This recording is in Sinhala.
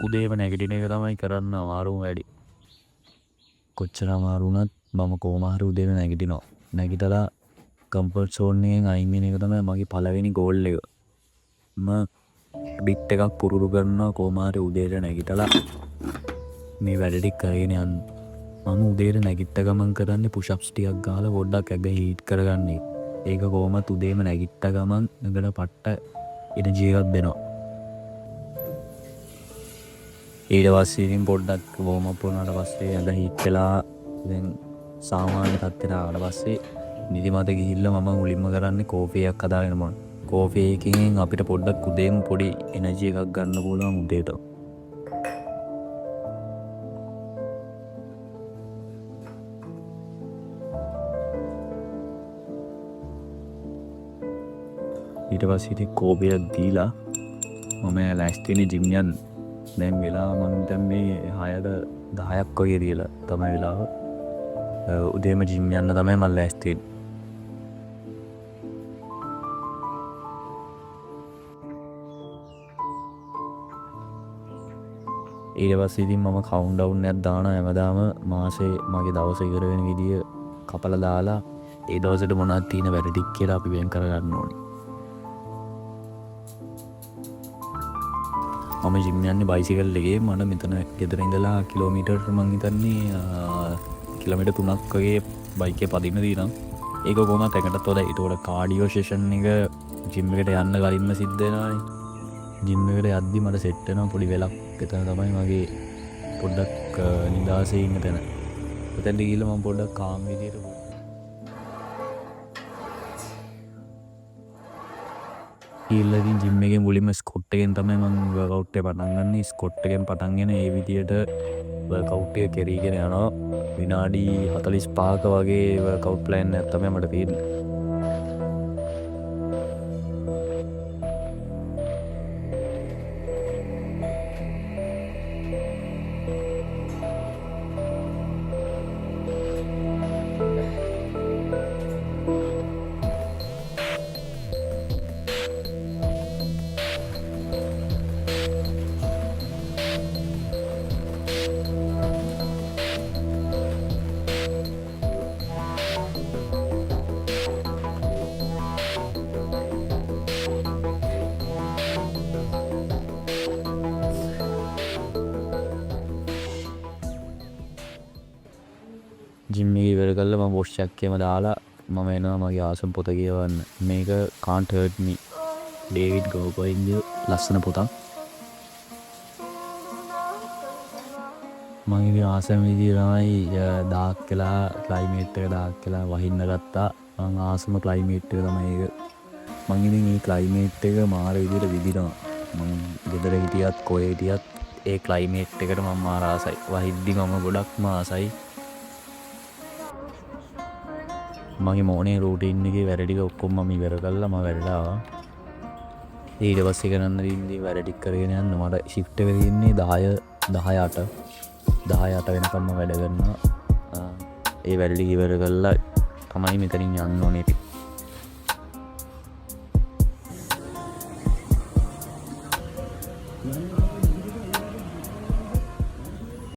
උදේම නැගිටින එක තමයි කරන්න අමාරුම වැඩි. කොච්චර අමාරු වුණත් මම කොහොම හරි උදේම නැගිටිනවා. නැගිටලා කම්ෆර්ට් සෝන් එකෙන් අයින් වෙන එක තමයි මගේ පළවෙනි ගෝල් එක. මම බිට් එකක් පුරුදු කරනවා කොහොම හරි උදේට නැගිටලා මේ වැඩ ටික කරගෙන යන්න. මම උදේට නැගිට්ට ගමන් කරන්නේ පුෂ් අප්ස් ටිකක් ගහලා පොඩ්ඩක් ඇඟ හීට් කරගන්න එක. ඒක කොහොමත් උදේම නැගිට්ට ගමන් ඇඟට පට්ට එනර්ජි එකක් දෙනවා. ඊට පස්සේ ඉතින් පොඩ්ඩක් වෝම් අප් වුණාට පස්සේ ඇඟ හීට් වෙලා දැන් සාමාන්‍ය තත්ත්වයට ආවට පස්සේ නිදිමත ගිහිල්ලා මම මුලින්ම කරන්නේ කෝෆි එකක් හදාගෙන බොන්න. කෝෆි එකකින් අපිට පොඩ්ඩක් උදේම පොඩි එනර්ජි එකක් ගන්න පුළුවන් උදේට. ඊට පස්සේ ඉතින් කෝපි එකක් දීලා මම ලෑස්ති වෙන්නේ ජිම් යන්න. දැන් වෙලා මම දැන් මේ 6ට 10ක් වගේ දීලා තමයි වෙලාව. උදේම ජිම් යන්න තමයි මම ලෑස්ති වෙන්නේ. ඊට පස්සේ ඉතින් මම කවුන්ට් ඩවුන් එකක් දානවා හැමදාම මාසේ මගේ දවස ඉවර වෙන විදිය කපලා දාලා ඒ දවසට මොනවද තියෙන වැඩ ටික කියලා අපි වෙන් කරගන්න ඕනේ. මම ජිම් යන්නේ බයිසිකල් එකේ. මට මෙතන ගෙදර ඉඳලා කිලෝමීටර් මං හිතන්නේ කිලෝමීටර් 3ක් වගේ බයික් එකේ පදින්න තියෙනවා. ඒක කොහොමද එකටත් වඩා ඒකට කාඩියෝ සෙෂන් එක ජිම් එකට යන්න කලින්ම සිද්ධ වෙනවානේ. ජිම් එකට යද්දි මට සෙට් වෙනවා පොඩි වෙලක්. එතන තමයි මගේ පොඩ්ඩක් නිදාසේ ඉන්න තැන. එතෙන්ට ගිහිල්ලා මම පොඩ්ඩක් කාම් විදියට ඊළඟින් ජිම් එකේ මුලින්ම ස්කොට් එකෙන් තමයි මම වර්කවුට් එක පටන් ගන්නේ. ස්කොට් එකෙන් පටන්ගෙන ඒ විදියට වර්කවුට් එක කෙරීගෙන යනවා. විනාඩි 45ක වගේ වර්කවුට් ප්ලෑන් එකක් තමයි මට තියෙන්නේ. ජිම් එක ඉවර කරලා මම වොෂ් එකේම දාලා මම එනවා මගේ ආසම් පොත කියවන්න. මේක Can't Hurt Me ඩේවිඩ් ගෝපයින්ගේ ලස්සන පොතක්. මම ඉතින් ආසම් විදිය තමයි ඩාර්ක් වෙලා ක්ලයිමේට් එක ඩාර්ක් වෙලා වහින්න ගත්තා. මම ආසම ක්ලයිමේට් එක තමයි ඒක. මම ඉතින් මේ ක්ලයිමේට් එක මාර විදියට විඳිනවා. මම ගෙදර හිටියත් කොහේ හිටියත් ඒ ක්ලයිමේට් එකට මම මාර ආසයි. වහිද්දි මම ගොඩක්ම ආසයි. මගේ මෝනේ රූටීන් එකේ වැඩ ටික ඔක්කොම මම ඉවර කළා. මම වැඩට ආවා. ඊට පස්සේ කරන්න ඉන්නේ වැඩ ටික කරගෙන යන්න. මට ෂිෆ්ට් එක තියෙන්නේ 10:08 වෙනකම්ම වැඩ කරනවා. ඒ වැඩ ටික ඉවර කළා තමයි මෙතනින් යන්න ඕනේ.